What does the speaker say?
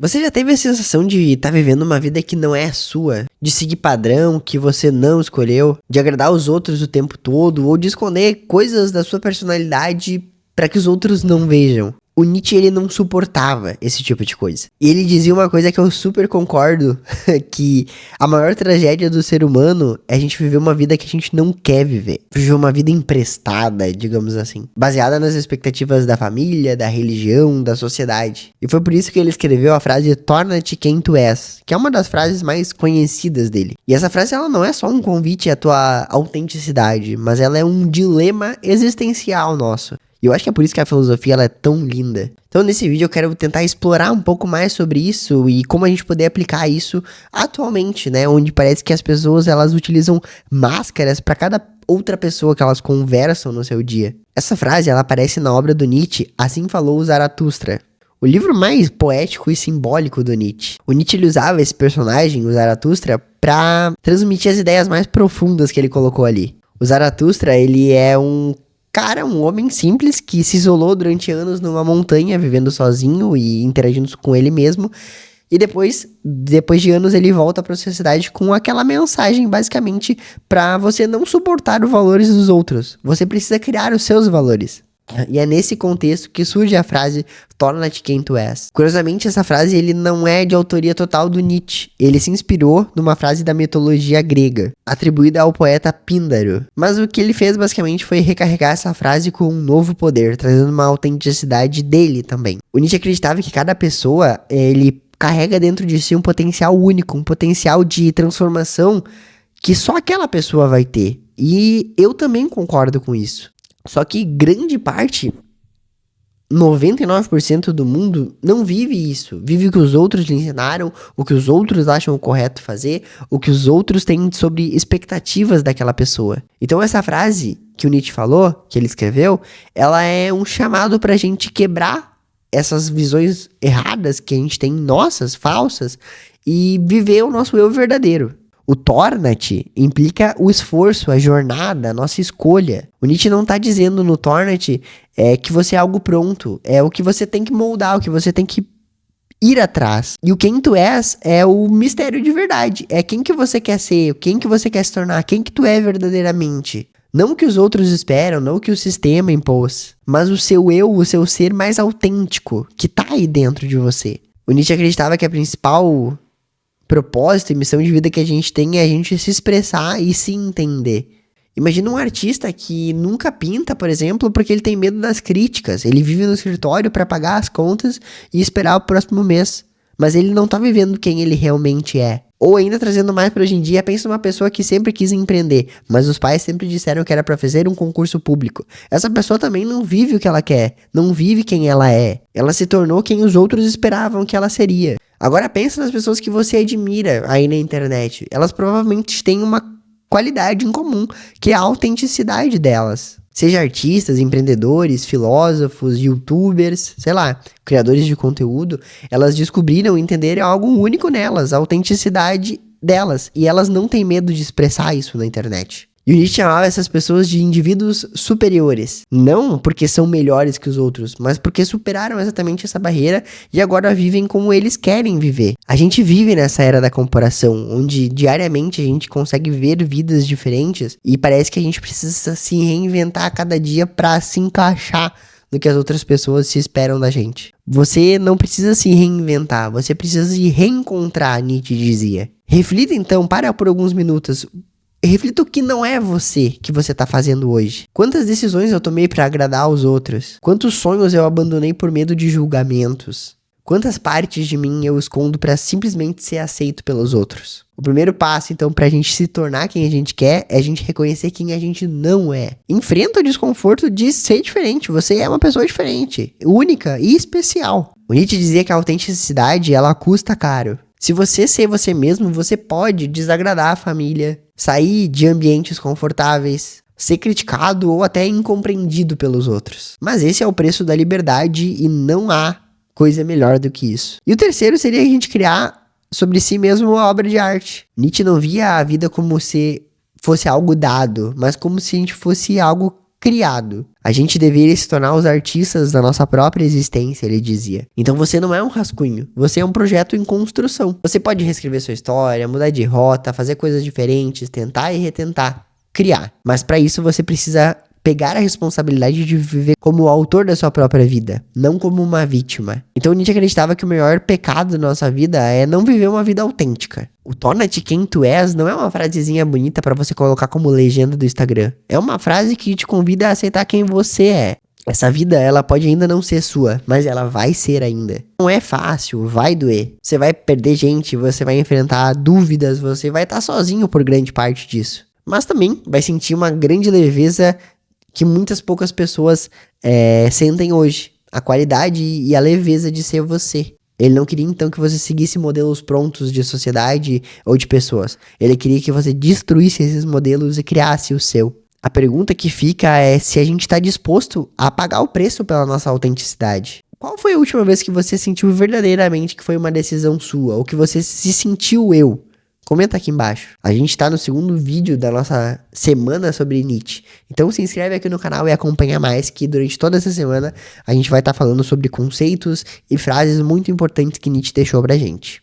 Você já teve a sensação de estar vivendo uma vida que não é sua? De seguir padrão que você não escolheu? De agradar os outros o tempo todo? Ou de esconder coisas da sua personalidade para que os outros não vejam? O Nietzsche, ele não suportava esse tipo de coisa. E ele dizia uma coisa que eu super concordo, que a maior tragédia do ser humano é a gente viver uma vida que a gente não quer viver. Viver uma vida emprestada, digamos assim. Baseada nas expectativas da família, da religião, da sociedade. E foi por isso que ele escreveu a frase "torna-te quem tu és", que é uma das frases mais conhecidas dele. E essa frase, ela não é só um convite à tua autenticidade, mas ela é um dilema existencial nosso. E eu acho que é por isso que a filosofia ela é tão linda. Então nesse vídeo eu quero tentar explorar um pouco mais sobre isso e como a gente poder aplicar isso atualmente, né? Onde parece que as pessoas elas utilizam máscaras para cada outra pessoa que elas conversam no seu dia. Essa frase ela aparece na obra do Nietzsche, Assim Falou o Zaratustra, o livro mais poético e simbólico do Nietzsche. O Nietzsche ele usava esse personagem, o Zaratustra, para transmitir as ideias mais profundas que ele colocou ali. O Zaratustra ele é um homem simples que se isolou durante anos numa montanha, vivendo sozinho e interagindo com ele mesmo. E depois de anos, ele volta para a sociedade com aquela mensagem, basicamente, para você não suportar os valores dos outros. Você precisa criar os seus valores. E é nesse contexto que surge a frase "torna-te quem tu és". Curiosamente, essa frase ele não é de autoria total do Nietzsche. Ele se inspirou numa frase da mitologia grega, atribuída ao poeta Píndaro. Mas o que ele fez basicamente foi recarregar essa frase com um novo poder, trazendo uma autenticidade dele também. O Nietzsche acreditava que cada pessoa, ele carrega dentro de si um potencial único, um potencial de transformação que só aquela pessoa vai ter. E eu também concordo com isso. Só que grande parte, 99% do mundo não vive isso. Vive o que os outros lhe ensinaram, o que os outros acham o correto fazer, o que os outros têm sobre expectativas daquela pessoa. Então essa frase que o Nietzsche falou, que ele escreveu, ela é um chamado pra gente quebrar essas visões erradas que a gente tem, nossas, falsas, e viver o nosso eu verdadeiro. O torna-te implica o esforço, a jornada, a nossa escolha. O Nietzsche não está dizendo no torna-te que você é algo pronto. É o que você tem que moldar, o que você tem que ir atrás. E o quem tu és é o mistério de verdade. É quem que você quer ser, quem que você quer se tornar, quem que tu é verdadeiramente. Não o que os outros esperam, não o que o sistema impôs, mas o seu eu, o seu ser mais autêntico, que tá aí dentro de você. O Nietzsche acreditava que a principal propósito e missão de vida que a gente tem é a gente se expressar e se entender. Imagina um artista que nunca pinta, por exemplo, porque ele tem medo das críticas. Ele vive no escritório para pagar as contas e esperar o próximo mês. Mas ele não tá vivendo quem ele realmente é. Ou ainda trazendo mais para hoje em dia, pensa numa pessoa que sempre quis empreender, mas os pais sempre disseram que era para fazer um concurso público. Essa pessoa também não vive o que ela quer, não vive quem ela é. Ela se tornou quem os outros esperavam que ela seria. Agora pensa nas pessoas que você admira aí na internet. Elas provavelmente têm uma qualidade em comum, que é a autenticidade delas. Seja artistas, empreendedores, filósofos, youtubers, sei lá, criadores de conteúdo, elas descobriram e entenderam algo único nelas, a autenticidade delas. E elas não têm medo de expressar isso na internet. E o Nietzsche chamava essas pessoas de indivíduos superiores. Não porque são melhores que os outros, mas porque superaram exatamente essa barreira e agora vivem como eles querem viver. A gente vive nessa era da comparação, onde diariamente a gente consegue ver vidas diferentes e parece que a gente precisa se reinventar a cada dia para se encaixar no que as outras pessoas se esperam da gente. Você não precisa se reinventar, você precisa se reencontrar, Nietzsche dizia. Reflita então, para por alguns minutos. Reflita o que não é você que você tá fazendo hoje. Quantas decisões eu tomei para agradar aos outros? Quantos sonhos eu abandonei por medo de julgamentos? Quantas partes de mim eu escondo para simplesmente ser aceito pelos outros? O primeiro passo, então, pra gente se tornar quem a gente quer é a gente reconhecer quem a gente não é. Enfrenta o desconforto de ser diferente. Você é uma pessoa diferente, única e especial. O Nietzsche dizia que a autenticidade, ela custa caro. Se você ser você mesmo, você pode desagradar a família, sair de ambientes confortáveis, ser criticado ou até incompreendido pelos outros. Mas esse é o preço da liberdade e não há coisa melhor do que isso. E o terceiro seria a gente criar sobre si mesmo uma obra de arte. Nietzsche não via a vida como se fosse algo dado, mas como se a gente fosse algo criado. A gente deveria se tornar os artistas da nossa própria existência, ele dizia. Então você não é um rascunho, você é um projeto em construção. Você pode reescrever sua história, mudar de rota, fazer coisas diferentes, tentar e retentar, criar. Mas para isso você precisa pegar a responsabilidade de viver como o autor da sua própria vida, não como uma vítima. Então Nietzsche acreditava que o maior pecado da nossa vida é não viver uma vida autêntica. O torna-te quem tu és não é uma frasezinha bonita pra você colocar como legenda do Instagram. É uma frase que te convida a aceitar quem você é. Essa vida, ela pode ainda não ser sua, mas ela vai ser ainda. Não é fácil, vai doer. Você vai perder gente, você vai enfrentar dúvidas, você vai estar sozinho por grande parte disso. Mas também vai sentir uma grande leveza que muitas poucas pessoas sentem hoje. A qualidade e a leveza de ser você. Ele não queria então que você seguisse modelos prontos de sociedade ou de pessoas. Ele queria que você destruísse esses modelos e criasse o seu. A pergunta que fica é se a gente está disposto a pagar o preço pela nossa autenticidade. Qual foi a última vez que você sentiu verdadeiramente que foi uma decisão sua? Ou que você se sentiu eu? Comenta aqui embaixo. A gente tá no segundo vídeo da nossa semana sobre Nietzsche. Então se inscreve aqui no canal e acompanha mais, que durante toda essa semana a gente vai estar falando sobre conceitos e frases muito importantes que Nietzsche deixou pra gente.